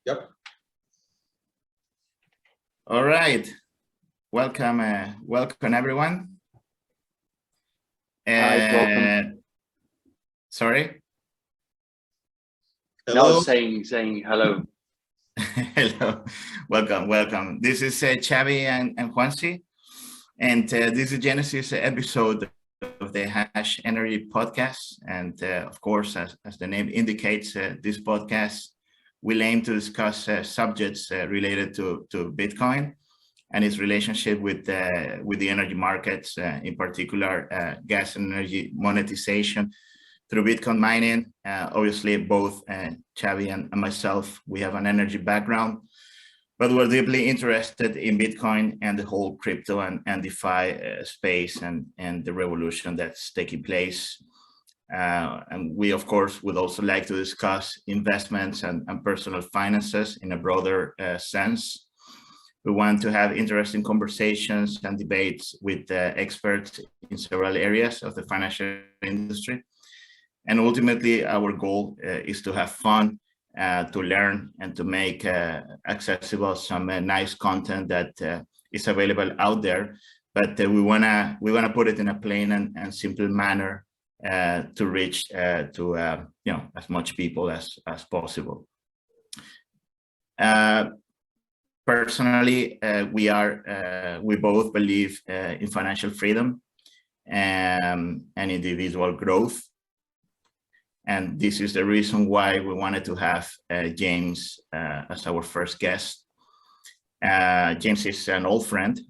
Yep. All right. Welcome, welcome everyone. Hi, welcome. Sorry. Hello. No, saying hello. Hello. Welcome. This is Xavi and Juansi, and this is Genesis episode of the Hash Energy podcast. And of course, as the name indicates, this podcast will aim to discuss subjects related to Bitcoin and its relationship with the energy markets, in particular gas and energy monetization through Bitcoin mining. Obviously, both Xavi and myself, we have an energy background, but we're deeply interested in Bitcoin and the whole crypto and DeFi space and the revolution that's taking place. And we, of course, would also like to discuss investments and personal finances in a broader sense. We want to have interesting conversations and debates with experts in several areas of the financial industry. And ultimately, our goal is to have fun, to learn, and to make accessible some nice content that is available out there. But we wanna put it in a plain and simple manner to reach to as much people as possible. Personally, we both believe in financial freedom and individual growth. And this is the reason why we wanted to have James as our first guest. James is an old friend.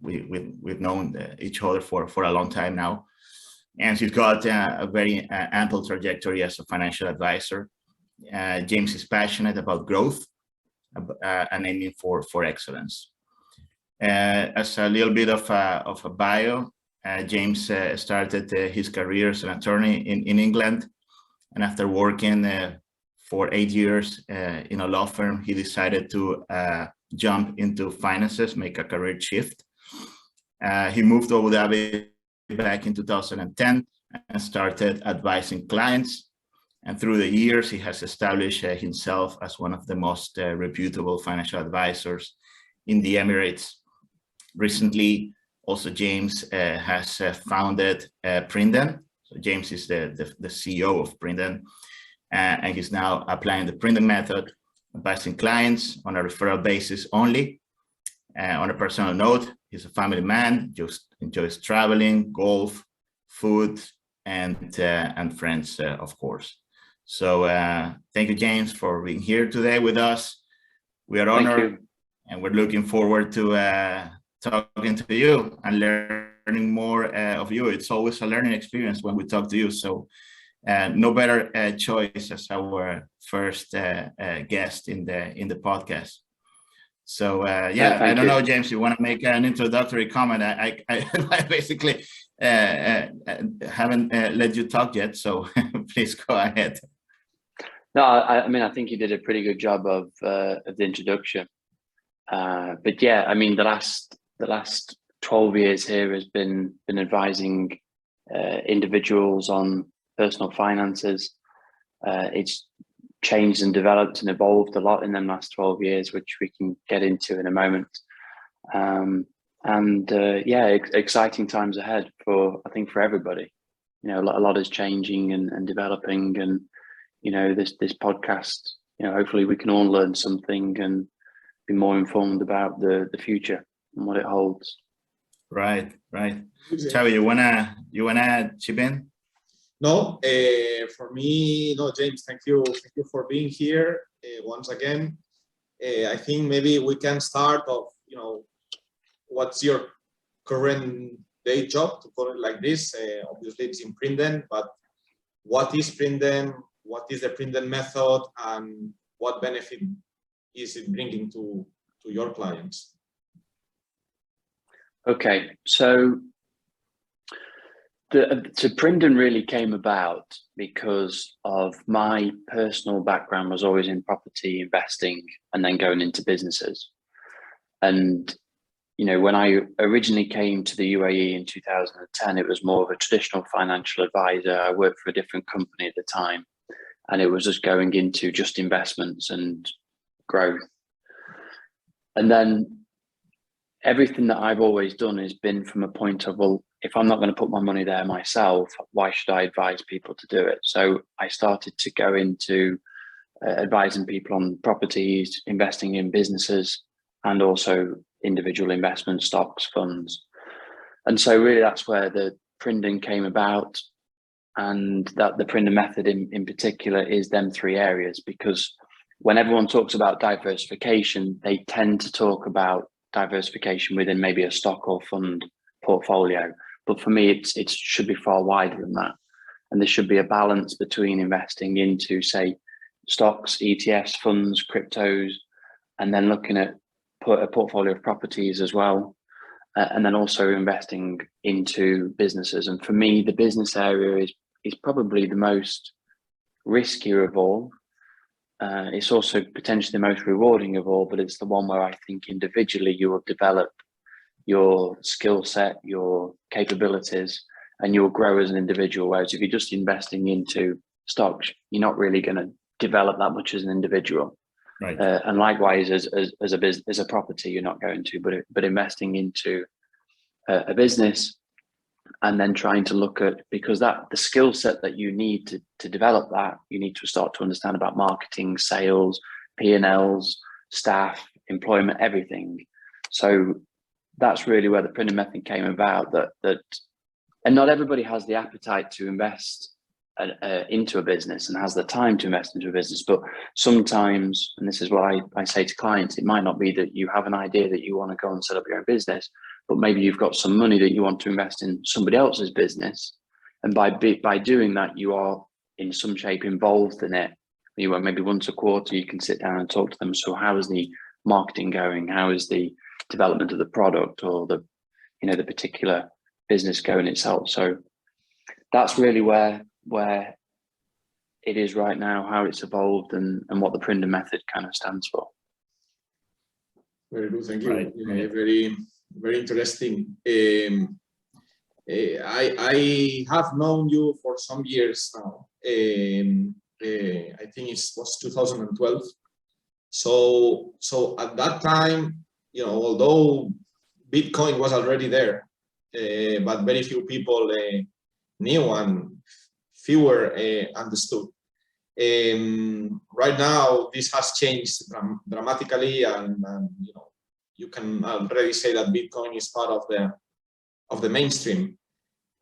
We've known each other for a long time now. And he's got a very ample trajectory as a financial advisor. James is passionate about growth and aiming for excellence. As a little bit of a bio, James started his career as an attorney in England. And after working for 8 years in a law firm, he decided to jump into finances, make a career shift. He moved to Abu Dhabi back in 2010 and started advising clients. And through the years, he has established himself as one of the most reputable financial advisors in the Emirates. Recently, also James has founded Prinden. So James is the CEO of Prinden, and he's now applying the Prinden method, advising clients on a referral basis only. On a personal note, he's a family man, just enjoys traveling, golf, food, and friends, of course. So thank you, James, for being here today with us. We are honored, and we're looking forward to talking to you and learning more of you. It's always a learning experience when we talk to you. So no better choice as our first guest in the podcast. So yeah, I don't know, James, you want to make an introductory comment? I basically haven't let you talk yet, so please go ahead. No, I mean, I think you did a pretty good job of the introduction. But yeah, I mean, the last 12 years here has been advising individuals on personal finances. It's changed and developed and evolved a lot in the last 12 years, which we can get into in a moment. Yeah, exciting times ahead I think for everybody. You know, a lot is changing and developing, and you know, this podcast, you know, hopefully we can all learn something and be more informed about the future and what it holds. Right. Xavi, you wanna chip in? No, for me, no, James, thank you for being here once again. I think maybe we can start off, you know, what's your current day job, to call it like this? Obviously it's in Prinden, but what is Prinden? What is the Prinden method, and what benefit is it bringing to your clients? Okay, so Prinden really came about because of my personal background was always in property investing and then going into businesses. And, you know, when I originally came to the UAE in 2010, it was more of a traditional financial advisor. I worked for a different company at the time, and it was just going into just investments and growth. And then everything that I've always done has been from a point of, well, if I'm not going to put my money there myself, why should I advise people to do it? So I started to go into advising people on properties, investing in businesses, and also individual investment stocks, funds. And so really that's where the Prinden came about, and that the Prinden method in particular is them three areas, because when everyone talks about diversification, they tend to talk about diversification within maybe a stock or fund portfolio. But for me, it should be far wider than that. And there should be a balance between investing into, say, stocks, ETFs, funds, cryptos, and then looking at a portfolio of properties as well. And then also investing into businesses. And for me, the business area is probably the most riskier of all. It's also potentially the most rewarding of all, but it's the one where I think individually you will develop your skill set, your capabilities, and you'll grow as an individual. Whereas if you're just investing into stocks, you're not really going to develop that much as an individual. Right. And likewise, as a business, as a property, you're not going to. But investing into a business, and then trying to look at, because the skill set that you need to develop that, you need to start to understand about marketing, sales, P&Ls, staff, employment, everything. So that's really where the Prinden method came about. And not everybody has the appetite to invest into a business and has the time to invest into a business. But sometimes, and this is what I say to clients, it might not be that you have an idea that you want to go and set up your own business, but maybe you've got some money that you want to invest in somebody else's business. And by doing that, you are in some shape involved in it. You are maybe once a quarter, you can sit down and talk to them. So how is the marketing going? How is the development of the product or the particular business going itself? So that's really where it is right now, how it's evolved, and what the Prinden method kind of stands for. Very good, thank you. Right. Very, very interesting. I have known you for some years now. I think it was 2012. So at that time, although Bitcoin was already there, but very few people knew and fewer understood. Right now, this has changed dramatically, and you can already say that Bitcoin is part of the mainstream.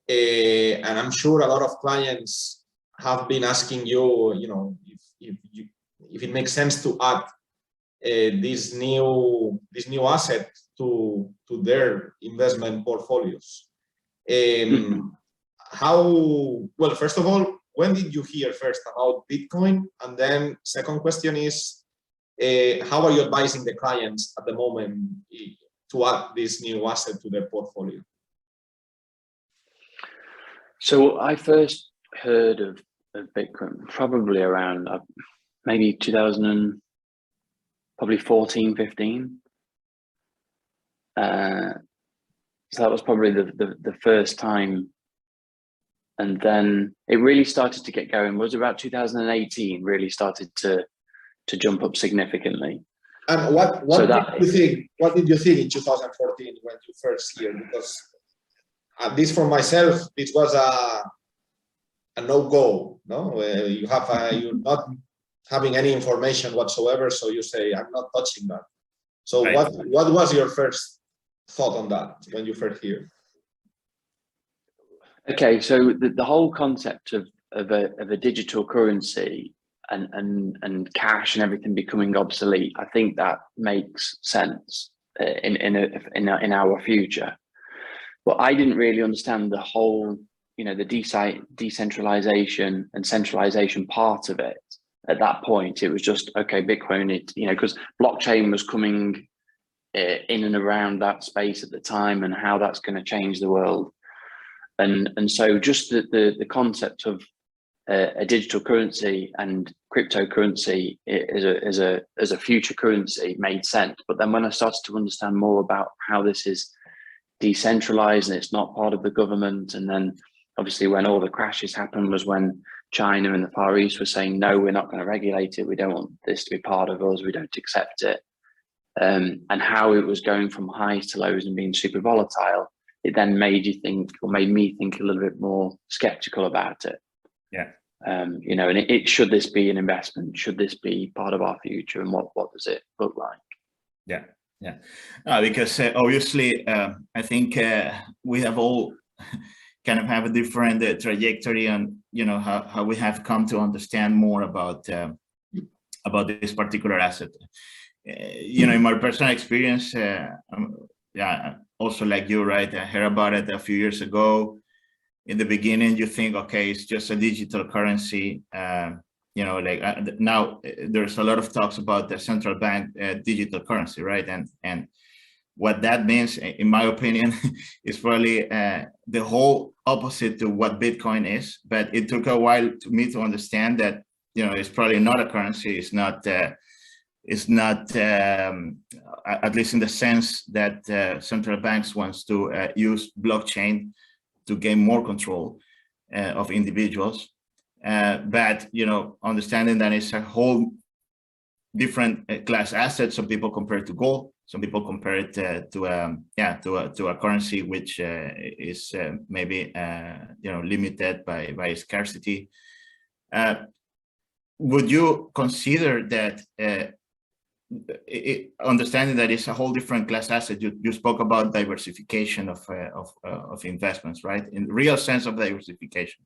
And I'm sure a lot of clients have been asking you, if it makes sense to add this new asset to their investment portfolios. Well, first of all, when did you hear first about Bitcoin? And then second question is, how are you advising the clients at the moment to add this new asset to their portfolio? So I first heard of Bitcoin probably around maybe 2014, 15. So that was probably the first time. And then it really started to get going. It was about 2018 really started to jump up significantly. And what did you think? What did you think in 2014 when you first heard? Because at least for myself, this was a no-go. No, you're not having any information whatsoever, so you say, "I'm not touching that." So right. What was your first thought on that when you first heard? Okay, so the whole concept of a digital currency and cash and everything becoming obsolete, I think that makes sense in our future. But I didn't really understand the whole, the decentralization and centralization part of it at that point. It was just, okay, Bitcoin, because blockchain was coming in and around that space at the time, and how that's going to change the world. And so just the concept of a digital currency and cryptocurrency as a future currency made sense. But then when I started to understand more about how this is decentralized and it's not part of the government, and then obviously when all the crashes happened was when China and the Far East were saying, no, we're not going to regulate it. We don't want this to be part of us. We don't accept it. And how it was going from highs to lows and being super volatile, it then made you think, or made me think a little bit more skeptical about it. Yeah. You know, and it should this be an investment? Should this be part of our future? And what does it look like? Yeah, yeah. Because obviously, I think we have all kind of have a different trajectory, and you know how we have come to understand more about this particular asset. You know, in my personal experience, yeah, also like you, right? I heard about it a few years ago. In the beginning, you think, okay, it's just a digital currency. You know, like now there's a lot of talks about the central bank digital currency, right? And what that means, in my opinion, is probably the whole opposite to what Bitcoin is. But it took a while to me to understand that, you know, it's probably not a currency. It's not, at least in the sense that central banks wants to use blockchain to gain more control of individuals. But, you know, understanding that it's a whole different class asset. Some people compare it to gold. Some people compare it to a currency which is maybe you know, limited by scarcity. Would you consider that understanding that it's a whole different class asset? You spoke about diversification of investments, right? In real sense of diversification,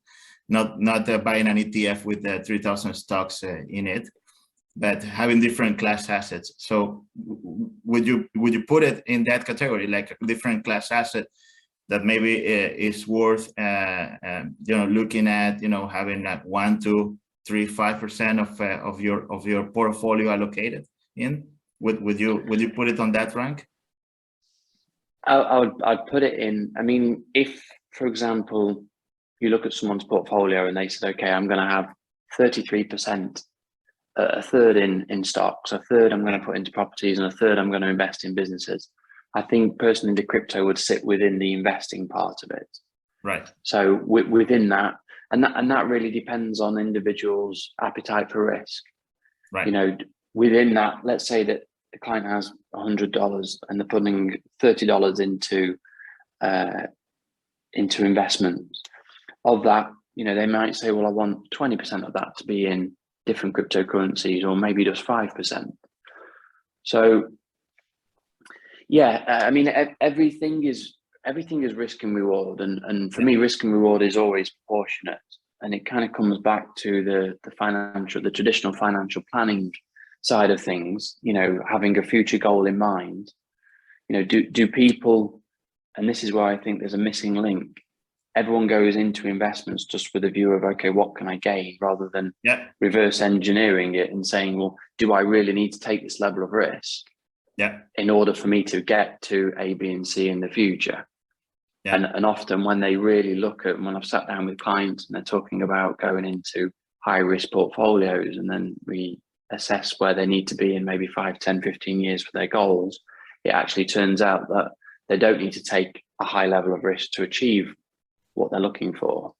not buying an ETF with 3,000 stocks in it, but having different class assets. So would you put it in that category, like a different class asset that maybe is worth you know, looking at, you know, having like 1, 2, 3, 5% of your portfolio allocated in? Would you put it on that rank? I'd put it in. I mean, if, for example, you look at someone's portfolio and they said, okay, I'm going to have 33%, a third in stocks, a third I'm going to put into properties, and a third I'm going to invest in businesses. I think personally the crypto would sit within the investing part of it. Right. So within that, and that really depends on individuals' appetite for risk. Right. You know, within that, let's say that the client has $100 and they're putting $30 into investments. Of that, you know, they might say, well, I want 20% of that to be in different cryptocurrencies, or maybe just 5%. So, yeah, I mean, everything is risk and reward, and for me, risk and reward is always proportionate, and it kind of comes back to the traditional financial planning side of things. You know, having a future goal in mind. You know, do people, and this is where I think there's a missing link. Everyone goes into investments just with a view of, okay, what can I gain, rather than reverse engineering it and saying, well, do I really need to take this level of risk in order for me to get to A, B, and C in the future? And often when they really look at, when I've sat down with clients and they're talking about going into high risk portfolios, and then we assess where they need to be in maybe 5, 10, 15 years for their goals, it actually turns out that they don't need to take a high level of risk to achieve what they're looking for.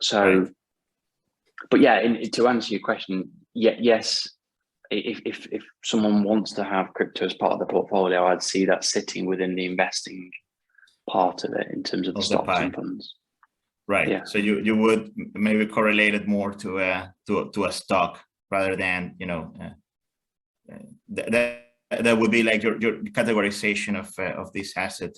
So, but yeah, to answer your question, yes, if someone wants to have crypto as part of the portfolio, I'd see that sitting within the investing part of it in terms of the stocks and funds. Right. Yeah. So you would maybe correlate it more to a stock rather than, you know, that would be like your categorization of this asset,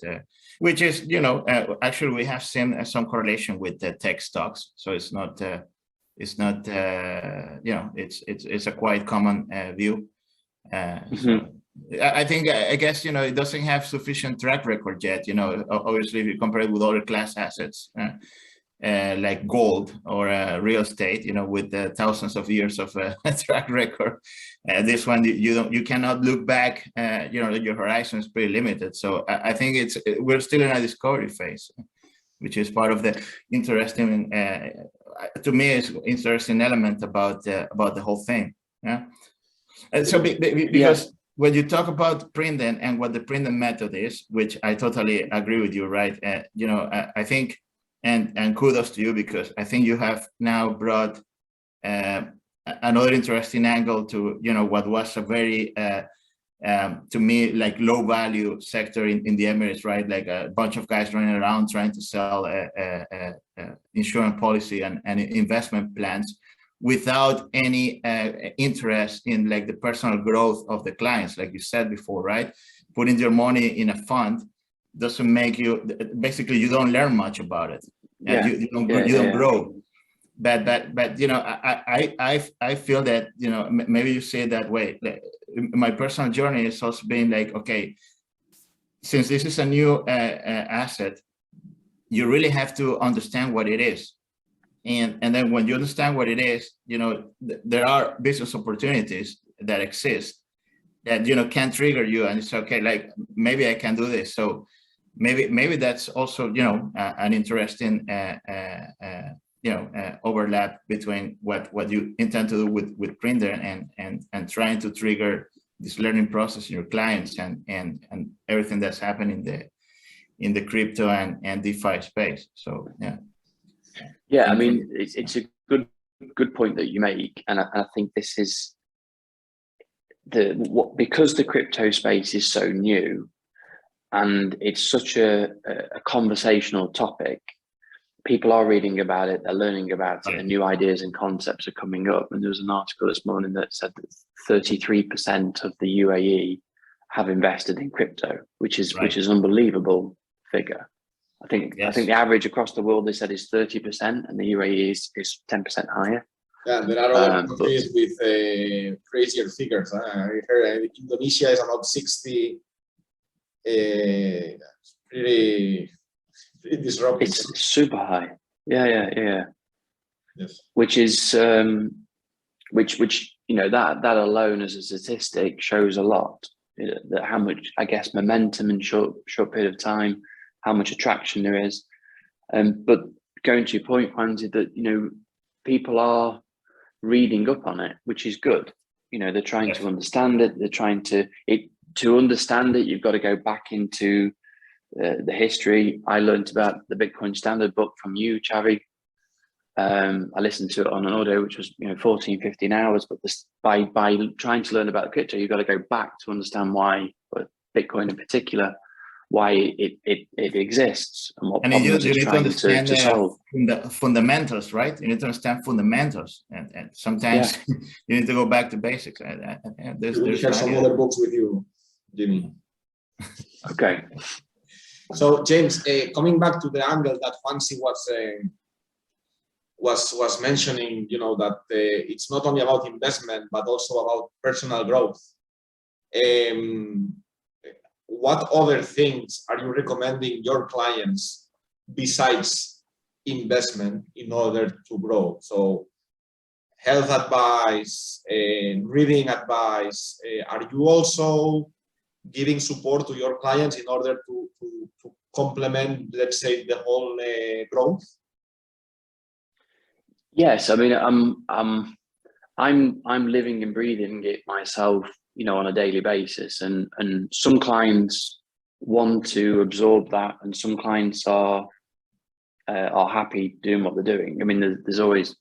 which is, you know, actually we have seen some correlation with the tech stocks. So it's not you know, it's a quite common view. So I think, I guess, you know, it doesn't have sufficient track record yet. You know, obviously if you compare it with other class assets like gold or real estate, you know, with thousands of years of track record, this one you cannot look back. You know, your horizon is pretty limited. So I think we're still in a discovery phase, which is part of the interesting, to me, is interesting element about the whole thing. Yeah. And so because when you talk about printing and what the printing method is, which I totally agree with you, right? You know, I think and kudos to you, because I think you have now brought another interesting angle to, you know, what was a very to me, like low value sector in the Emirates, right? Like a bunch of guys running around trying to sell insurance policy and investment plans without any interest in like the personal growth of the clients. Like you said before, right? Putting your money in a fund doesn't make you, basically you don't learn much about it. Yeah. You don't grow. But you know, I feel that, you know, maybe you say it that way. My personal journey is also being like, okay, since this is a new asset, you really have to understand what it is. And then when you understand what it is, you know, there are business opportunities that exist that, you know, can trigger you, and it's okay, like maybe I can do this. So maybe that's also, you know, an interesting overlap between what you intend to do with Printer and trying to trigger this learning process in your clients and everything that's happening in the crypto and DeFi space. So I mean, it's a good point that you make, and I think this is because the crypto space is so new and it's such a conversational topic. People are reading about it, they're learning about it, and new ideas and concepts are coming up. And there was an article this morning that said that 33% of the UAE have invested in crypto, which is an unbelievable figure. I think the average across the world, they said, is 30%, and the UAE is 10% higher. Yeah, there are other countries with crazier figures. I heard Indonesia is about 60. Pretty disruptive. It's super high. Yeah. Yes. Which is which you know, that alone as a statistic shows a lot. That how much, I guess, momentum in short period of time, how much attraction there is. But going to your point, Juanzi, that, you know, people are reading up on it, which is good. You know, they're trying to understand it. They're trying to understand it. You've got to go back into the history. I learned about the Bitcoin Standard book from you, Xavi. I listened to it on an audio, which was, you know, 14, 15 hours. But by trying to learn about crypto, you've got to go back to understand why, but Bitcoin in particular, why it exists and what problems it's trying to solve. The fundamentals, right? You need to understand fundamentals, and sometimes you need to go back to basics. There's share some other books with you, Jimmy. Okay. So James, coming back to the angle that Juanzi was mentioning, you know, that it's not only about investment but also about personal growth. What other things are you recommending your clients besides investment in order to grow? So health advice, reading advice. Are you also giving support to your clients in order to complement, let's say, the whole growth? Yes, I mean, I'm living and breathing it myself, you know, on a daily basis, and some clients want to absorb that, and some clients are happy doing what they're doing. I mean, there's always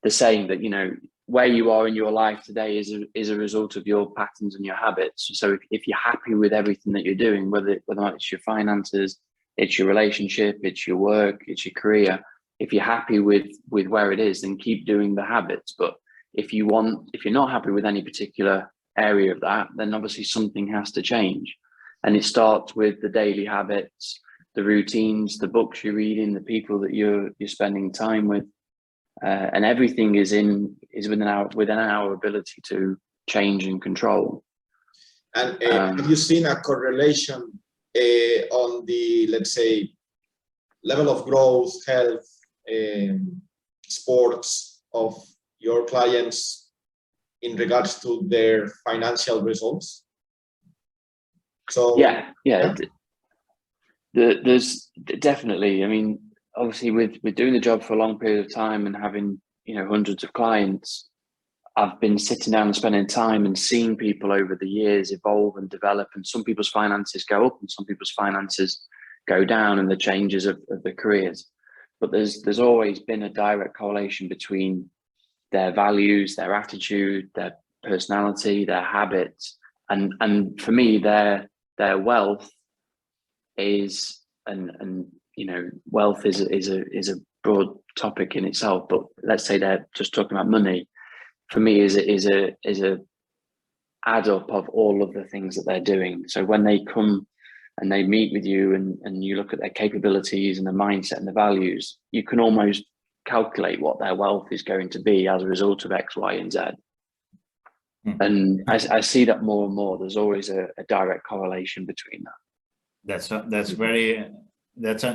the saying that, you know, where you are in your life today is a result of your patterns and your habits. So if you're happy with everything that you're doing, whether or not it's your finances, it's your relationship, it's your work, it's your career, if you're happy with where it is, then keep doing the habits. But if you're not happy with any particular area of that, then obviously something has to change. And it starts with the daily habits, the routines, the books you're reading, the people that you're spending time with, and everything is within our ability to change and control. And have you seen a correlation on the, let's say, level of growth, health, sports of your clients in regards to their financial results? So there's definitely, I mean, obviously with doing the job for a long period of time and having, you know, hundreds of clients, I've been sitting down and spending time and seeing people over the years evolve and develop, and some people's finances go up and some people's finances go down, and the changes of the careers. but there's always been a direct correlation between their values, their attitude, their personality, their habits, and for me, their wealth is, and you know, wealth is a broad topic in itself, but let's say they're just talking about money. For me, is a add up of all of the things that they're doing. So when they come and they meet with you and you look at their capabilities and the mindset and the values, you can almost calculate what their wealth is going to be as a result of X, Y, and Z. And I see that more and more. There's always a direct correlation between that.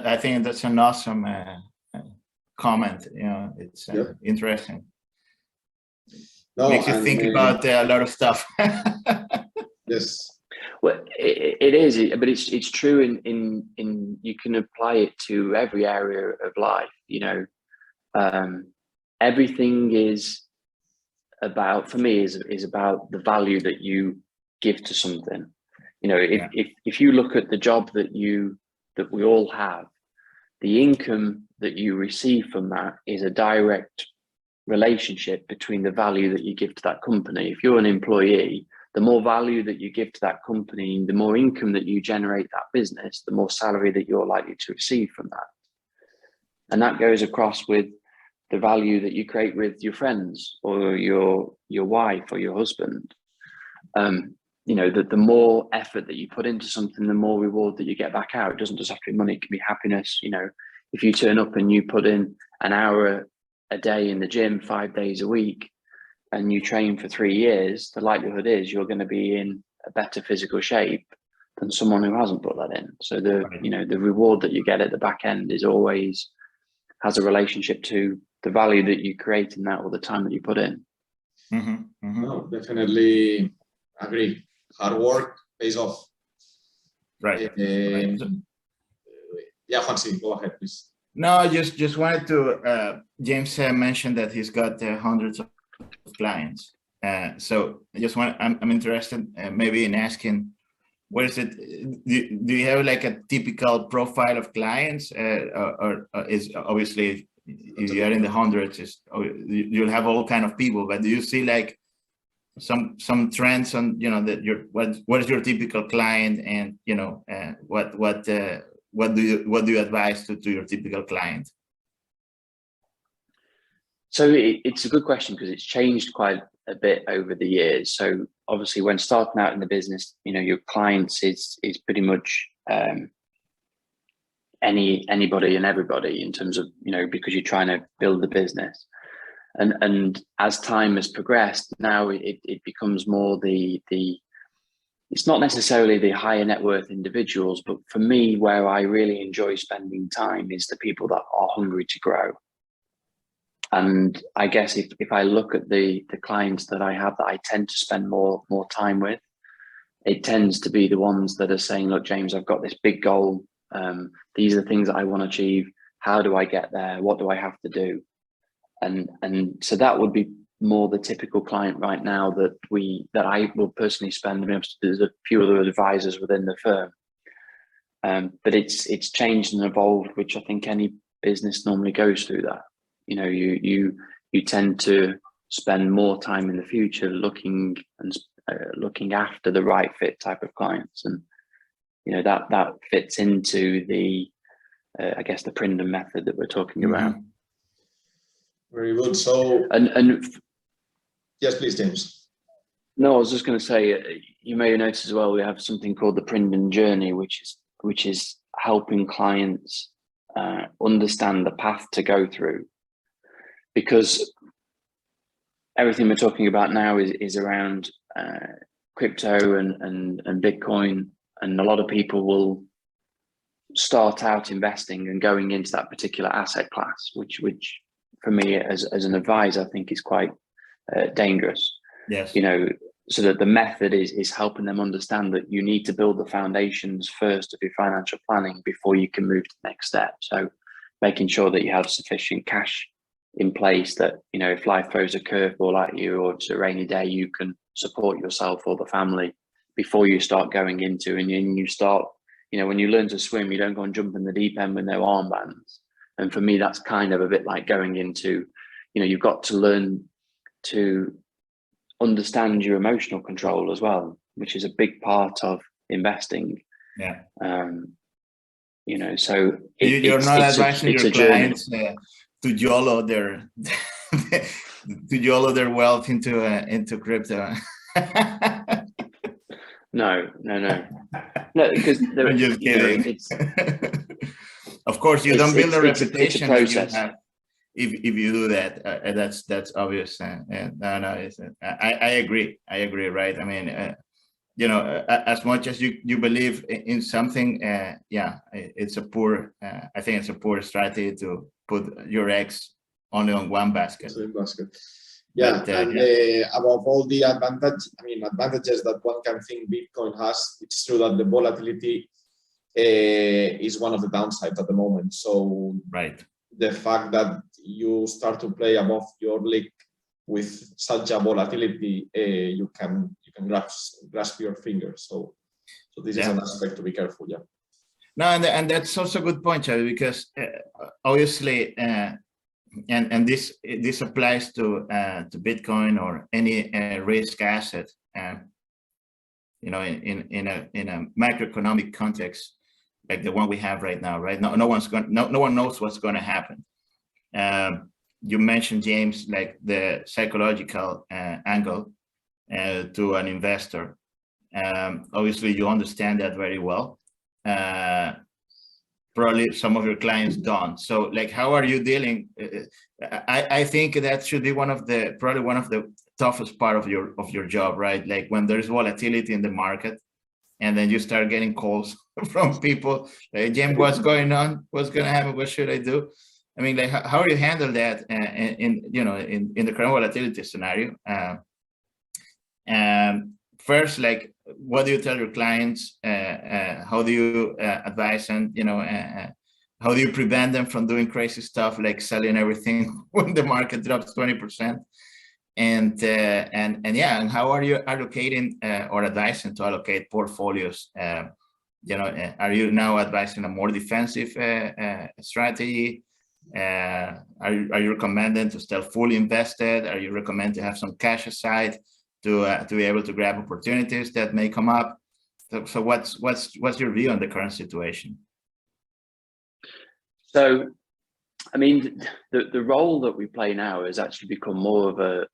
I think that's an awesome comment. You know, it's interesting. No, makes you think about a lot of stuff. Yes. Well, it is, but it's true in you can apply it to every area of life. You know, everything is about, for me, is about the value that you give to something. You know, if you look at the job that we all have, the income that you receive from that is a direct relationship between the value that you give to that company. If you're an employee, the more value that you give to that company, the more income that you generate that business, the more salary that you're likely to receive from that. And that goes across with the value that you create with your friends or your wife or your husband. You know, that the more effort that you put into something, the more reward that you get back out. It doesn't just have to be money, it can be happiness. You know, if you turn up and you put in an hour a day in the gym 5 days a week and you train for 3 years, the likelihood is you're going to be in a better physical shape than someone who hasn't put that in. So you know, the reward that you get at the back end is always has a relationship to the value that you create in that or the time that you put in. No, definitely agree. Hard work pays off. Right. Yeah, Juansi, go ahead, please. No, I just wanted to, James mentioned that he's got hundreds of clients. So I just I'm interested maybe in asking, what is it, do you have like a typical profile of clients or is obviously, if you are in the hundreds, you'll have all kind of people, but do you see like some trends on, you know, that what is your typical client, and you know, what do you advise to your typical client? So it's a good question because it's changed quite a bit over the years. So obviously when starting out in the business, you know, your clients is pretty much anybody and everybody in terms of, you know, because you're trying to build the business. And as time has progressed, now it becomes more it's not necessarily the higher net worth individuals, but for me, where I really enjoy spending time is the people that are hungry to grow. And I guess if I look at the clients that I have that I tend to spend more time with, it tends to be the ones that are saying, look, James, I've got this big goal. These are the things that I want to achieve. How do I get there? What do I have to do? And so that would be more the typical client right now that I will personally spend. I mean, there's a few other advisors within the firm, but it's changed and evolved, which I think any business normally goes through that. You know, you tend to spend more time in the future looking after the right fit type of clients, and you know that fits into the I guess the Prindon method that we're talking about. Very good. So and yes, please, James. No, I was just going to say, you may have noticed as well, we have something called the Prindon journey, which is helping clients understand the path to go through, because everything we're talking about now is around crypto and Bitcoin, and a lot of people will start out investing and going into that particular asset class, which for me as an advisor, I think is quite dangerous. Yes. You know, so that the method is helping them understand that you need to build the foundations first of your financial planning before you can move to the next step. So making sure that you have sufficient cash in place that, you know, if life throws a curveball at you or it's a rainy day, you can support yourself or the family before you start going into, and you start, you know, when you learn to swim, you don't go and jump in the deep end with no armbands. And for me, that's kind of a bit like going into, you've got to learn to understand your emotional control as well, which is a big part of investing. Yeah. So you're not advising your clients to YOLO their wealth into crypto. No, because I'm just kidding. Of course, you don't build a reputation that you have if you do that. That's obvious. I agree. Right? I mean, as much as you believe in something, it's a poor. I think it's a poor strategy to put your eggs only on one basket. Yeah, but, above all the advantages that one can think Bitcoin has, it's true that the volatility is one of the downsides at the moment. So right, the fact that you start to play above your league with such a volatility, you can grasp your fingers. So this is an aspect to be careful. Yeah. No, and that's also a good point, Charlie, because obviously. And this applies to Bitcoin or any risk asset, in a macroeconomic context like the one we have right now. Right now, no one knows what's going to happen. You mentioned, James, like the psychological angle to an investor. Obviously, you understand that very well. Probably some of your clients don't. So like, how are you dealing? I think that should be probably one of the toughest part of your job, right? Like when there's volatility in the market and then you start getting calls from people, like, James, what's going on? What's going to happen? What should I do? I mean, like, how do you handle that in the current volatility scenario? First, like, what do you tell your clients? How do you advise and how do you prevent them from doing crazy stuff like selling everything when the market drops 20%? And how are you allocating or advising to allocate portfolios? Are you now advising a more defensive strategy? Are you recommending to stay fully invested? Are you recommend to have some cash aside to be able to grab opportunities that may come up? So what's your view on the current situation? So, I mean, the role that we play now has actually become more of a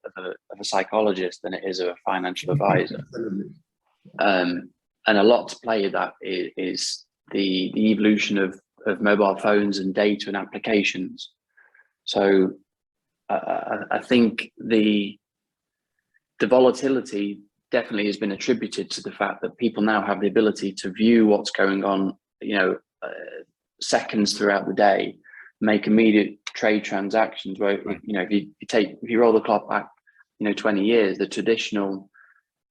psychologist than it is a financial advisor. And a lot to play with that is the evolution of mobile phones and data and applications. So I think the volatility definitely has been attributed to the fact that people now have the ability to view what's going on, seconds throughout the day, make immediate trade transactions. Where if you roll the clock back, 20 years, the traditional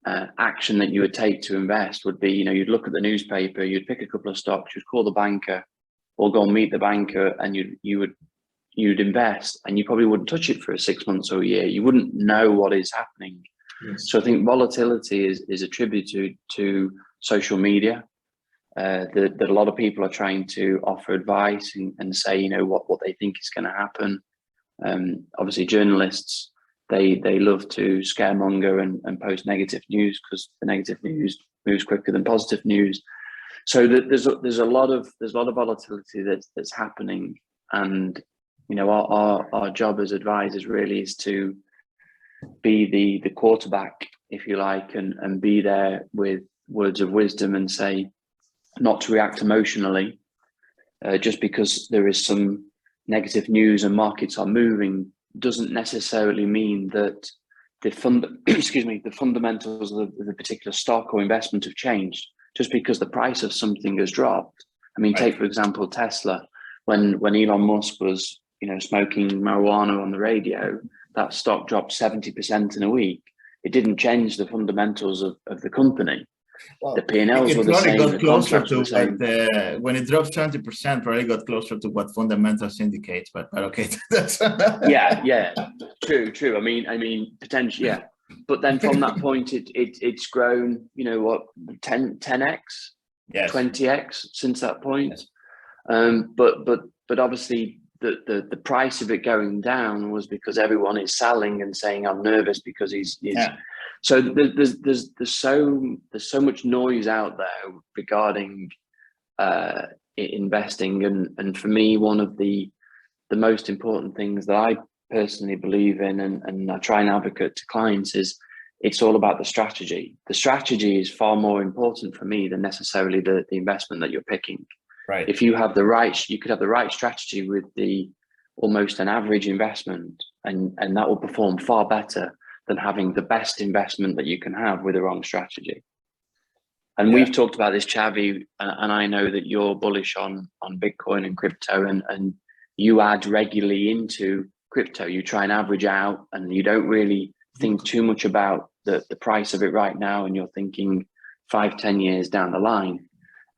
action that you would take to invest would be, you'd look at the newspaper, you'd pick a couple of stocks, you'd call the banker, or go and meet the banker, and you'd invest, and you probably wouldn't touch it for 6 months or a year. You wouldn't know what is happening. Yes. So I think volatility is attributed to social media. That a lot of people are trying to offer advice and say, what they think is going to happen. Obviously, journalists, they love to scaremonger and post negative news because the negative news moves quicker than positive news. So there's a lot of volatility that's happening, and our job as advisors really is to be the quarterback, if you like, and be there with words of wisdom and say, not to react emotionally, just because there is some negative news and markets are moving doesn't necessarily mean that the fundamentals of the particular stock or investment have changed. Just because the price of something has dropped. I mean, take for example Tesla. When Elon Musk was smoking marijuana on the radio, that stock dropped 70% in a week. It didn't change the fundamentals of the company. Well, the P&Ls were the same. Got closer to what, when it dropped 20%, probably got closer to what fundamentals indicate. But okay, that's yeah, true. I mean, potentially, yeah. But then from that point, it's grown. 10x, yes, 20x since that point. Yes. But obviously the price of it going down was because everyone is selling and saying I'm nervous because he's so there's so much noise out there regarding investing, and for me, one of the most important things that I personally believe in and I try and advocate to clients is it's all about the strategy. The strategy is far more important for me than necessarily the investment that you're picking. Right. If you have the right, you could have the right strategy with the almost an average investment, and that will perform far better than having the best investment that you can have with the wrong strategy. And we've talked about this, Xavi, and I know that you're bullish on Bitcoin and crypto, and you add regularly into crypto. You try and average out, and you don't really think too much about the price of it right now, and you're thinking 5-10 years down the line.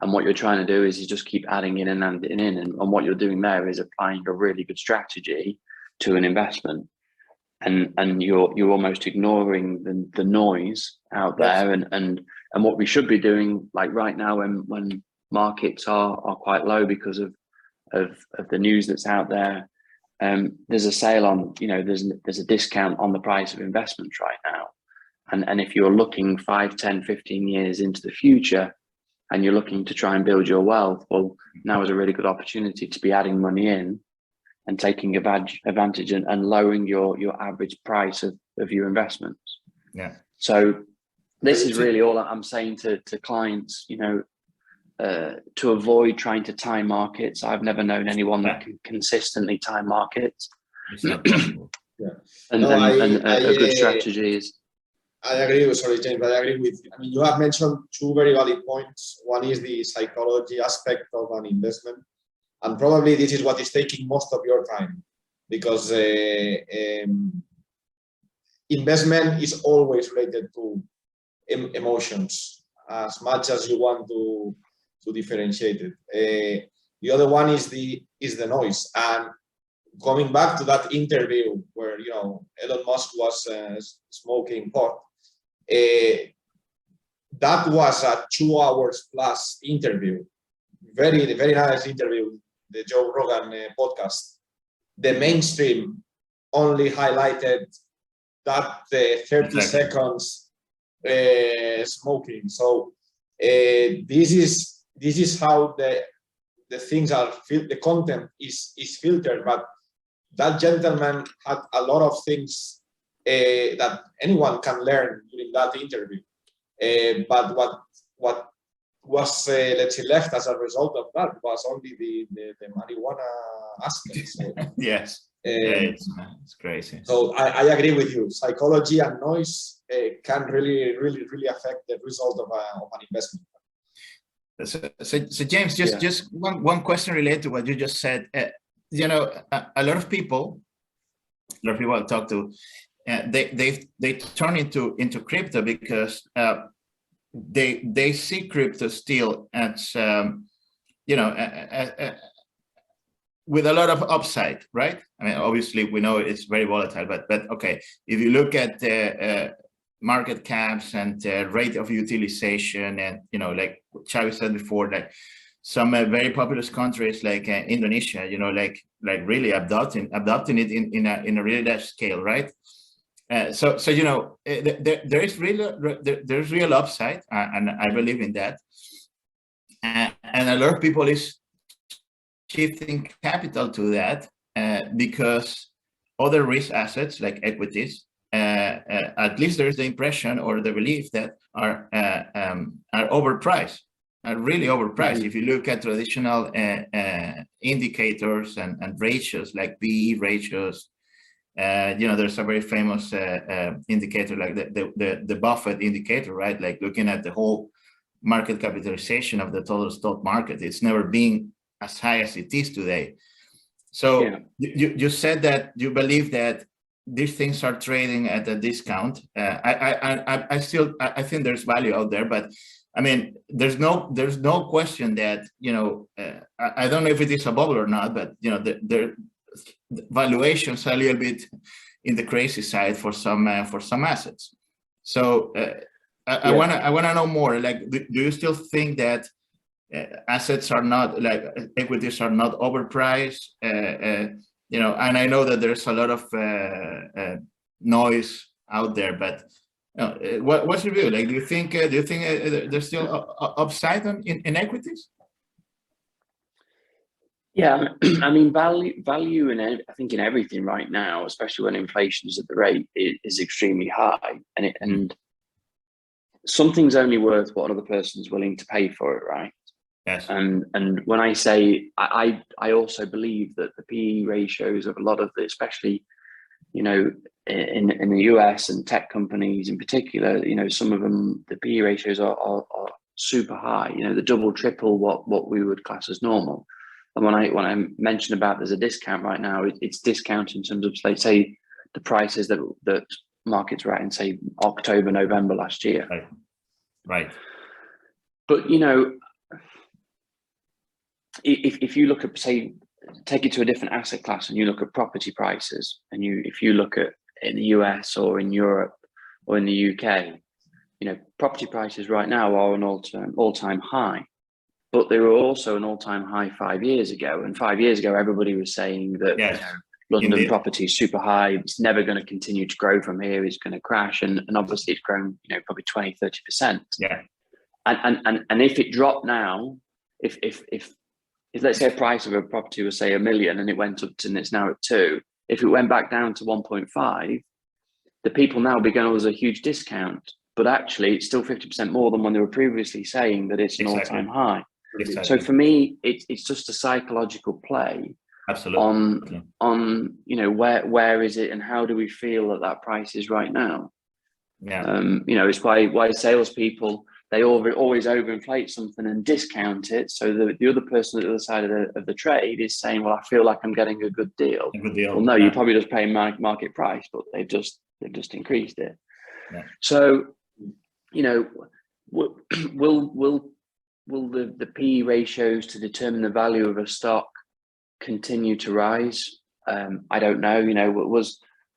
And what you're trying to do is you just keep adding in and adding in, and what you're doing there is applying a really good strategy to an investment, and you're almost ignoring the noise out there, and what we should be doing, like right now when markets are quite low because of the news that's out there. There's a sale on, there's a discount on the price of investments right now. And if you're looking 5, 10, 15 years into the future and you're looking to try and build your wealth, well, now is a really good opportunity to be adding money in and taking advantage and lowering your average price of your investments. Yeah. So this is really all I'm saying to clients, to avoid trying to time markets. I've never known anyone that can consistently time markets. It's not possible. And a good strategy is. I agree with, sorry, James, I agree with you. I mean, you have mentioned two very valid points. One is the psychology aspect of an investment. And probably this is what is taking most of your time, because investment is always related to emotions as much as you want to differentiate it. The other one is the noise. And coming back to that interview where Elon Musk was smoking pot, that was a 2 hours plus interview, very nice interview, the Joe Rogan podcast. The mainstream only highlighted that 30 seconds smoking. So this is how the things are, the content is filtered, but that gentleman had a lot of things that anyone can learn during that interview. But what was, let's say, left as a result of that was only the marijuana aspect. So, yes, it's crazy. So I agree with you. Psychology and noise can really affect the result of an investment. So James, just one question related to what you just said. A lot of people I talk to, they turn into crypto because they see crypto still as with a lot of upside, right? I mean, obviously we know it's very volatile, but okay, if you look at the market caps and rate of utilization, and like Xavi said before, like some very populous countries like Indonesia, like really adopting it in a really large scale, right? So there's real upside, and I believe in that, and a lot of people is shifting capital to that because other risk assets like equities, at least there's the impression or the belief that are overpriced, are really overpriced. If you look at traditional indicators and ratios like PE ratios, there's a very famous indicator like the Buffett indicator, right? Like looking at the whole market capitalization of the total stock market, it's never been as high as it is today. So you said that you believe that these things are trading at a discount. I think there's value out there, but I mean, there's no question that I don't know if it is a bubble or not, but the valuations are a little bit in the crazy side for some assets. So I want to know more. Like, do you still think that assets are not, like equities are not overpriced, you know, and I know that there's a lot of noise out there, but what's your view? Like, do you think there's still upside in equities? Yeah, I mean, value in, I think, in everything right now, especially when inflation is at the rate, is extremely high, and something's only worth what another person's willing to pay for it, right? Yes. And when I say, I also believe that the PE ratios of a lot of the, especially, you know, in the US and tech companies in particular, you know, some of them, the PE ratios are super high, you know, the double, triple what we would class as normal. And when I mentioned about there's a discount right now, it's discount in terms of, like, say, the prices that markets were at in, say, October, November last year. Right. But, you know, if you look at, say, take it to a different asset class and you look at property prices, and if you look at in the US or in Europe or in the UK, you know, property prices right now are an all-time high. But they were also an all-time high 5 years ago. And 5 years ago, everybody was saying that, yes, you know, London property is super high. It's never going to continue to grow from here. It's going to crash. And obviously it's grown, you know, probably 20, 30%. Yeah. And if it dropped now, if let's say a price of a property was, say, $1 million, and it went up to, and it's now at 2, if it went back down to 1.5, the people now be going, oh, there's a huge discount. But actually it's still 50% more than when they were previously saying that it's an all-time high. Exactly. So for me, it's just a psychological play. Absolutely. On you know, where is it and how do we feel that price is right now? Yeah. You know, it's why salespeople, they always overinflate something and discount it, so the other person at the other side of the trade is saying, well, I feel like I'm getting a good deal. A good deal. Well, no, you're probably just paying market price, but they've just increased it. Yeah. So, you know, will the PE ratios to determine the value of a stock continue to rise? I don't know. You know,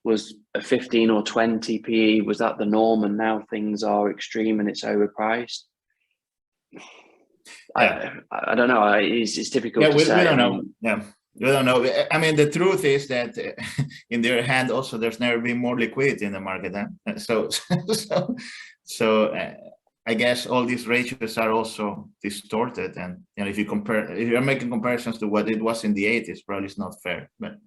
was a 15 or 20 PE, was that the norm, and now things are extreme and it's overpriced? Yeah. I don't know. It's difficult to say. We don't know. Yeah, we don't know. I mean, the truth is that in their hand also, there's never been more liquidity in the market. Huh? So I guess all these ratios are also distorted, and, you know, if you're making comparisons to what it was in the 80s, probably it's not fair. But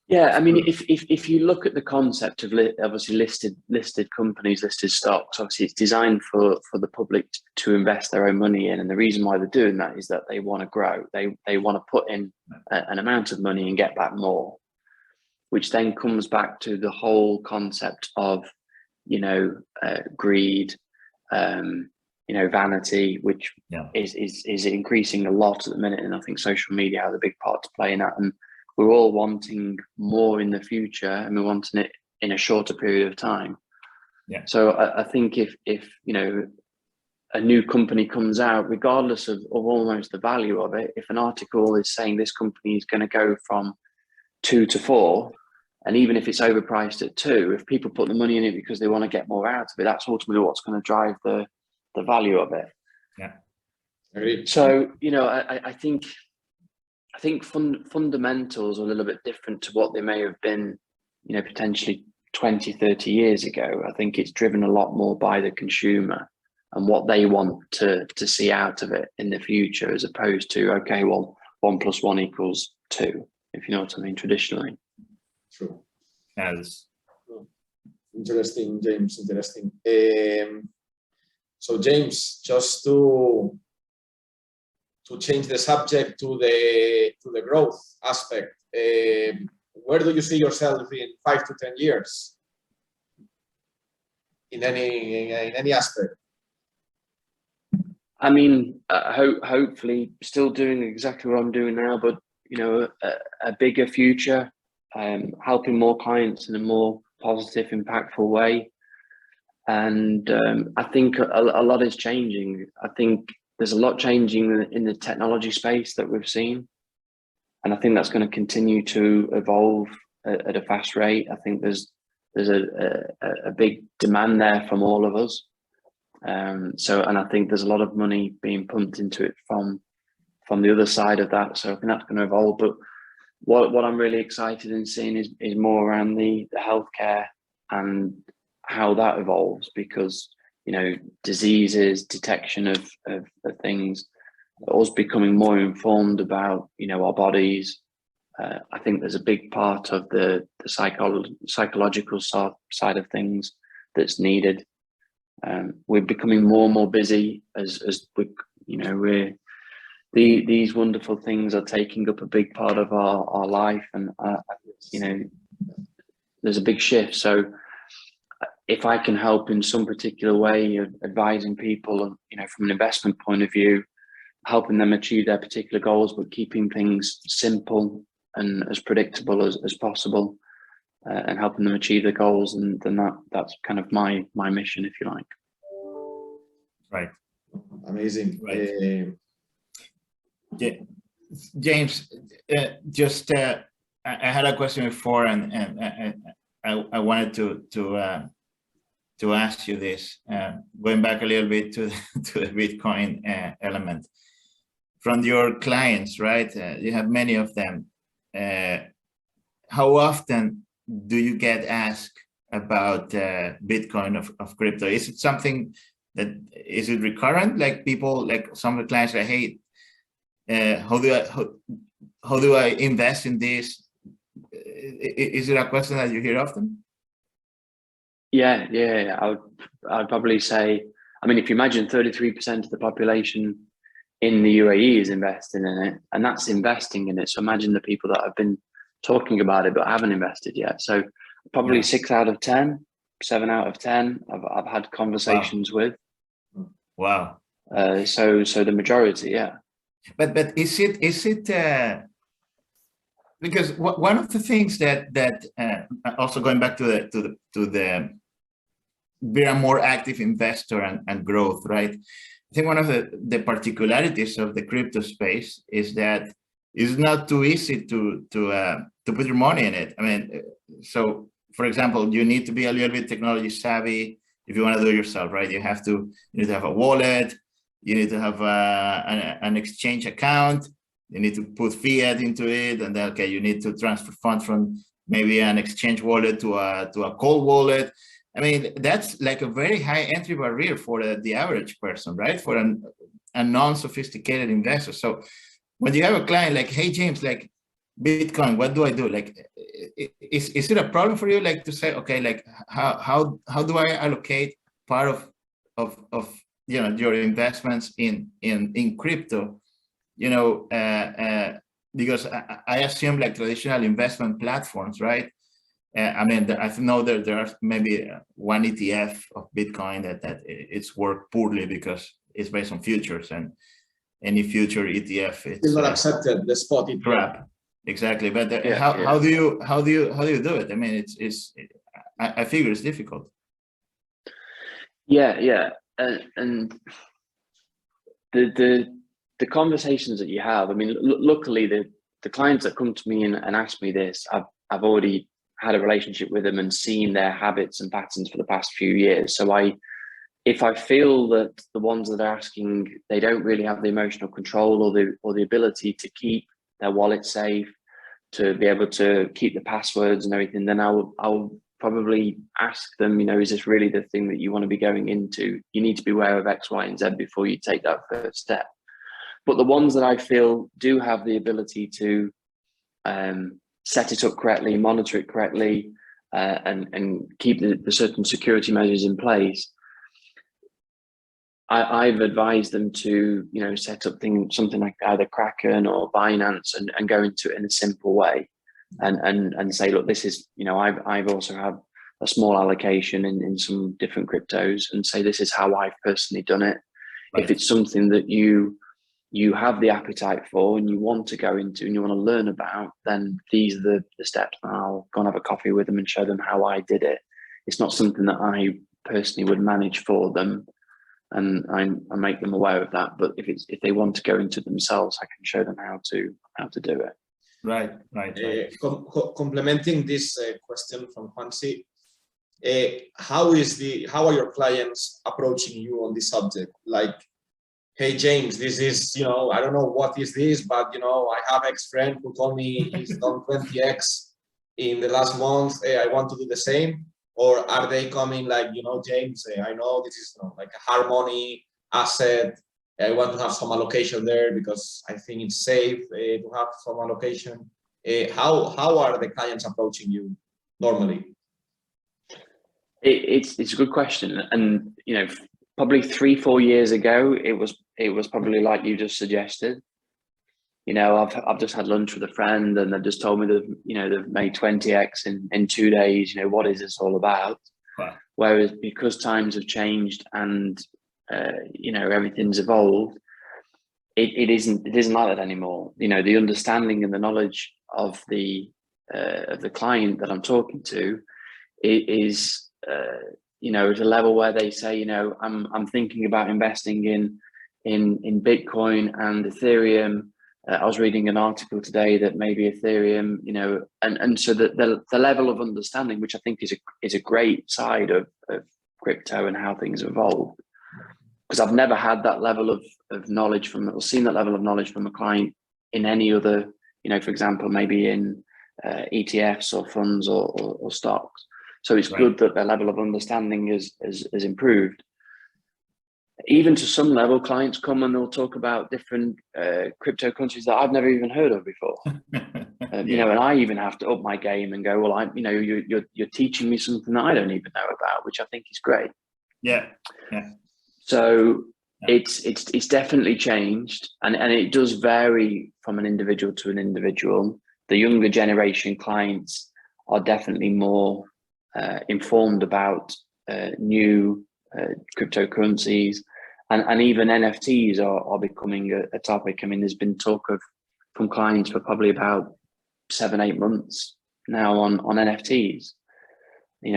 yeah, I mean, if you look at the concept of obviously listed companies, listed stocks, obviously it's designed for the public to invest their own money in, and the reason why they're doing that is that they want to grow. They want to put in an amount of money and get back more, which then comes back to the whole concept of, you know, greed. You know, vanity, which is increasing a lot at the minute, and I think social media has a big part to play in that. And we're all wanting more in the future, and we're wanting it in a shorter period of time. Yeah. So I think if you know, a new company comes out, regardless of almost the value of it, if an article is saying this company is going to go from 2 to 4. And even if it's overpriced at 2, if people put the money in it because they want to get more out of it, that's ultimately what's going to drive the value of it. Yeah. Agreed. So, you know, I think fundamentals are a little bit different to what they may have been, you know, potentially 20, 30 years ago. I think it's driven a lot more by the consumer and what they want to see out of it in the future, as opposed to, okay, well, 1 + 1 = 2, if you know what I mean, traditionally. True. Yes. Interesting, James. Interesting. So, James, just to change the subject to the growth aspect, where do you see yourself in 5 to 10 years? In any aspect? I mean, hopefully, still doing exactly what I'm doing now, but, you know, a bigger future. Helping more clients in a more positive, impactful way. And I think a lot is changing. I think there's a lot changing in the technology space that we've seen. And I think that's going to continue to evolve at a fast rate. I think there's a big demand there from all of us. And I think there's a lot of money being pumped into it from the other side of that. So I think that's going to evolve. But what I'm really excited in seeing is more around the healthcare and how that evolves, because, you know, diseases, detection of things, us becoming more informed about, you know, our bodies. I think there's a big part of the psychological side of things that's needed. We're becoming more and more busy as we, you know, these wonderful things are taking up a big part of our life, and you know, there's a big shift. So if I can help in some particular way of advising people, you know, from an investment point of view, helping them achieve their particular goals, but keeping things simple and as predictable as possible, and helping them achieve their goals, and then that's kind of my mission, if you like. Right. Amazing. Right. James, I had a question before, and I wanted to ask you this, going back a little bit to the Bitcoin element. From your clients, right? You have many of them. How often do you get asked about Bitcoin of crypto? Is it something is it recurrent? Like people, like some of the clients say, hey, how do I invest in this? Is it a question that you hear often? Yeah. I'd probably say, I mean, if you imagine 33% of the population in the UAE is investing in it, and that's investing in it. So imagine the people that have been talking about it but haven't invested yet. So probably 6 out of 10, 7 out of 10 I've had conversations with. Wow. So the majority, yeah. But is it because one of the things that also going back to the be a more active investor and growth, right? I think one of the particularities of the crypto space is that it's not too easy to put your money in it. I mean, so for example, you need to be a little bit technology savvy if you want to do it yourself, right? You need to have a wallet, you need to have an exchange account, you need to put fiat into it, and then you need to transfer funds from maybe an exchange wallet to a cold wallet. I mean, that's like a very high entry barrier for the average person, right? For a non-sophisticated investor. So when you have a client like, hey, James, like Bitcoin, what do I do? Like, is it a problem for you, like to say, okay, like how do I allocate part of you know, your investments in crypto? You know, because I assume like traditional investment platforms, right? I mean, I know that there are maybe one ETF of Bitcoin that it's worked poorly because it's based on futures, and any future ETF it's still not accepted, the spot ETF. Crap. Exactly. But how do you do it? I mean, I figure it's difficult. Yeah. And the conversations that you have, I mean, luckily the clients that come to me and ask me this, I've already had a relationship with them and seen their habits and patterns for the past few years. So if I feel that the ones that are asking, they don't really have the emotional control or the ability to keep their wallet safe, to be able to keep the passwords and everything, then I'll probably ask them, you know, is this really the thing that you want to be going into? You need to be aware of X, Y, and Z before you take that first step. But the ones that I feel do have the ability to set it up correctly, monitor it correctly, and keep the certain security measures in place, I've advised them to, you know, set up something like either Kraken or Binance and go into it in a simple way, and say, look, this is, you know, I've also have a small allocation in some different cryptos, and say this is how I've personally done it. Right. If it's something that you have the appetite for and you want to go into and you want to learn about, then these are the steps. And I'll go and have a coffee with them and show them how I did it. It's not something that I personally would manage for them, and I make them aware of that. But if they want to go into it themselves, I can show them how to do it. Right. Complementing this question from Juansi, how are your clients approaching you on this subject? Like, hey James, this is, I don't know what is this, but I have X friend who told me he's done 20x in the last month. I want to do the same. Or are they coming like, James, I know this is like a hard money asset. I want to have some allocation there because I think it's safe to have some allocation. How are the clients approaching you normally? It's a good question, and probably 3-4 years ago, it was probably like you just suggested. I've just had lunch with a friend, and they've just told me that they've made 20x in 2 days. What is this all about? Wow. Whereas because times have changed and everything's evolved, it isn't like that anymore. The understanding and the knowledge of the client that I'm talking to is at a level where they say, I'm thinking about investing in Bitcoin and Ethereum. I was reading an article today that maybe Ethereum, and so the level of understanding, which I think is a great side of crypto and how things evolve, because I've never had that level of knowledge or seen that level of knowledge from a client in any other, for example, maybe in ETFs or funds or stocks. So it's good that the level of understanding has improved. Even to some level, clients come and they'll talk about different cryptocurrencies that I've never even heard of before. And I even have to up my game and go, well, you're teaching me something that I don't even know about, which I think is great. Yeah. So it's definitely changed, and it does vary from an individual to an individual. The younger generation clients are definitely more informed about new cryptocurrencies, and even NFTs are becoming a topic. I mean, there's been talk from clients for probably about 7-8 months now on NFTs.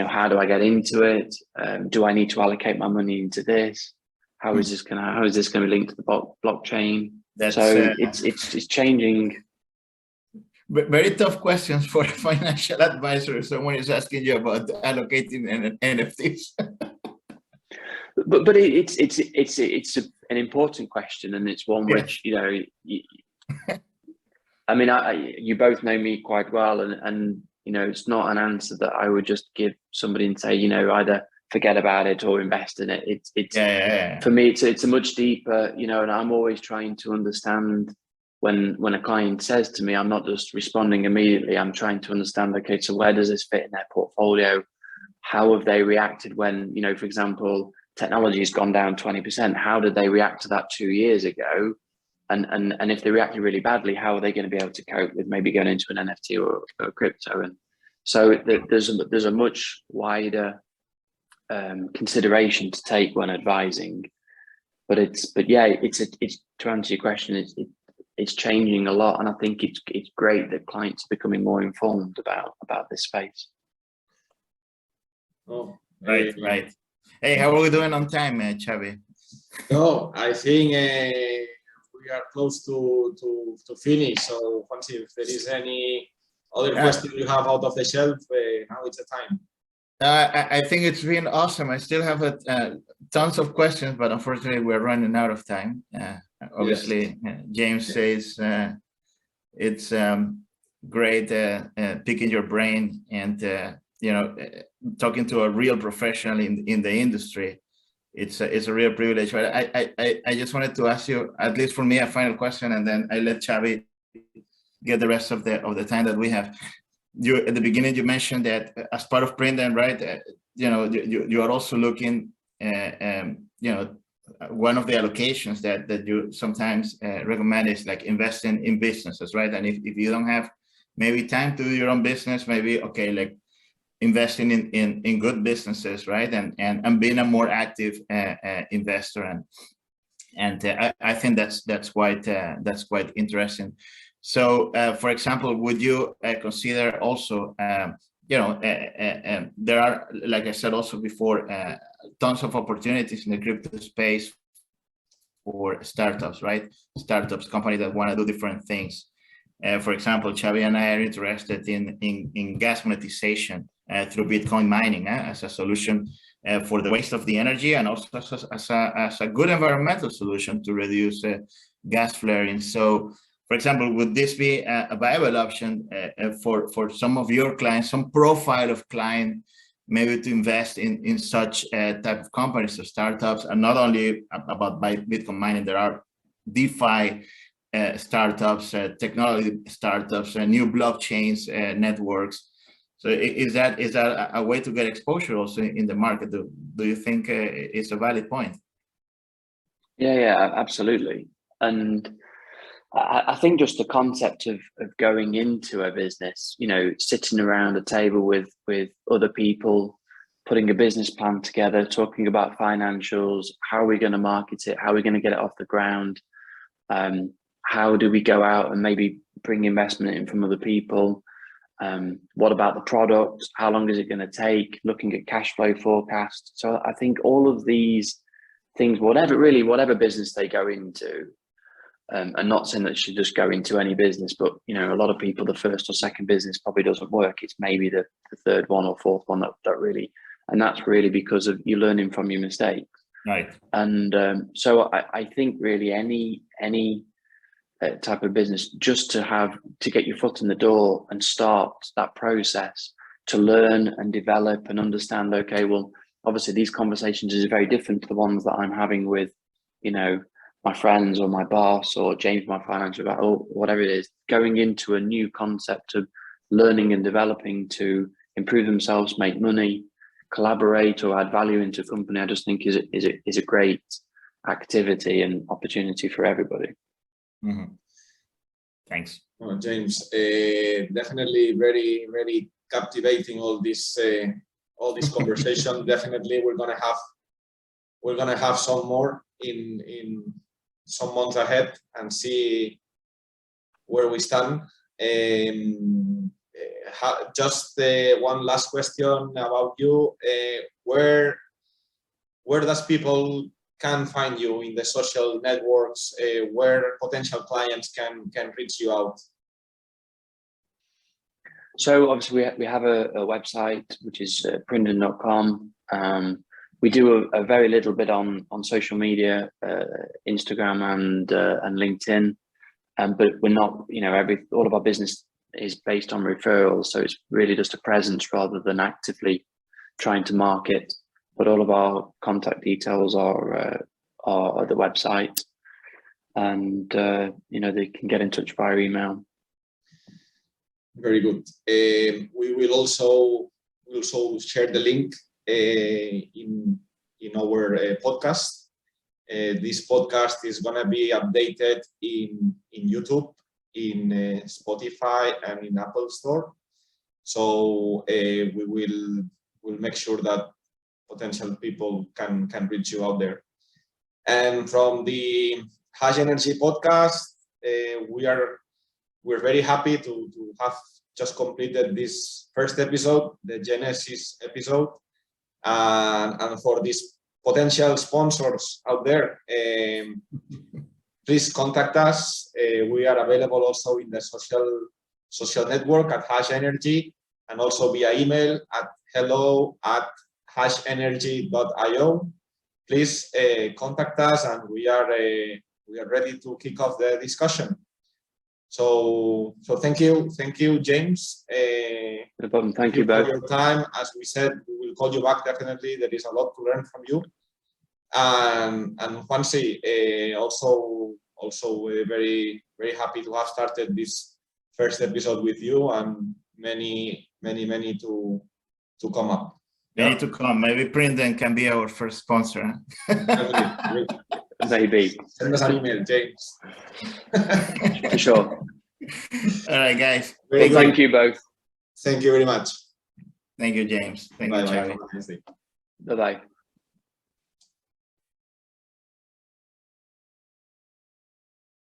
How do I get into it? Do I need to allocate my money into this? How is this going to be linked to the blockchain? It's changing. Very tough questions for a financial advisor. Someone is asking you about allocating NFTs. But it's an important question, and it's one which I mean, you both know me quite well, and it's not an answer that I would just give somebody and say either forget about it or invest in it. It's for me, it's a much deeper, and I'm always trying to understand when a client says to me, I'm not just responding immediately. I'm trying to understand, okay, so where does this fit in their portfolio? How have they reacted when, for example, technology has gone down 20%? How did they react to that 2 years ago? And if they reacted really badly, how are they going to be able to cope with maybe going into an NFT or crypto? And so there's a much wider consideration to take when advising. But to answer your question, it's changing a lot, and I think it's great that clients are becoming more informed about this space. Oh, right. Hey, how are we doing on time, Xavi? No, I think we are close to finish. So, Juanchi, if there is any other question you have out of the shelf, now it's the time. I think it's been awesome. I still have tons of questions, but unfortunately, we're running out of time. Obviously, James says it's great picking your brain and talking to a real professional in the industry. It's a real privilege. But I just wanted to ask you, at least for me, a final question, and then I let Xavi get the rest of the time that we have. You at the beginning you mentioned that as part of Printen, right? You are also looking, one of the allocations that you sometimes recommend is like investing in businesses, right? And if you don't have maybe time to do your own business, maybe like investing in good businesses, right? And being a more active investor, and I think that's quite interesting. So, for example, would you consider also, there are, like I said also before, tons of opportunities in the crypto space for startups, right? Startups, companies that want to do different things. For example, Xavi and I are interested in gas monetization, through Bitcoin mining as a solution for the waste of the energy, and also as a good environmental solution to reduce gas flaring. So, for example, would this be a viable option for some of your clients, some profile of client, maybe to invest in such type of companies or startups, and not only about Bitcoin mining? There are DeFi startups, technology startups, new blockchains, networks. So is that a way to get exposure also in the market? Do you think it's a valid point? Yeah, absolutely. And I think just the concept of going into a business, sitting around a table with other people, putting a business plan together, talking about financials, how are we going to market it? How are we going to get it off the ground? How do we go out and maybe bring investment in from other people? What about the product? How long is it going to take? Looking at cash flow forecasts. So I think all of these things, whatever business they go into, and not saying that you should just go into any business, but a lot of people, the first or second business probably doesn't work. It's maybe the third one or fourth one that really, and that's really because of you learning from your mistakes. Right. And so I think really any type of business, just to get your foot in the door and start that process to learn and develop and understand, okay, well, obviously these conversations is very different to the ones that I'm having with, my friends or my boss or James, my financial advisor, or whatever it is. Going into a new concept of learning and developing to improve themselves, make money, collaborate or add value into a company, I just think is a great activity and opportunity for everybody. Mm-hmm. Thanks. Well, James, definitely very, very captivating all this conversation. Definitely we're gonna have some more in some months ahead and see where we stand. Just one last question about you. Where does people can find you in the social networks, where potential clients can reach you out? So obviously we have a website, which is prinden.com. We do a very little bit on social media, Instagram and LinkedIn, but we're not, all of our business is based on referrals. So it's really just a presence rather than actively trying to market. But all of our contact details are at the website, and they can get in touch via email. Very good. We will also share the link in our podcast. This podcast is gonna be updated in YouTube, in Spotify, and in Apple Store. So we'll make sure that potential people can reach you out there. And from the Hash Energy podcast, we're very happy to have just completed this first episode, the Genesis episode, and for these potential sponsors out there, please contact us. We are available also in the social network at Hash Energy, and also via email at hello@hashenergy.io. Please contact us, and we are ready to kick off the discussion. So thank you, James. No problem. Thank you both for your time. As we said, we will call you back definitely. There is a lot to learn from you. And Juansi, also very, very happy to have started this first episode with you, and many to come up. Many to come. Maybe Prinden can be our first sponsor. Maybe. Send us an email, James. For sure. All right, guys. Well, thank you both. Thank you very much. Thank you, James. Thank you, Charlie. Bye-bye.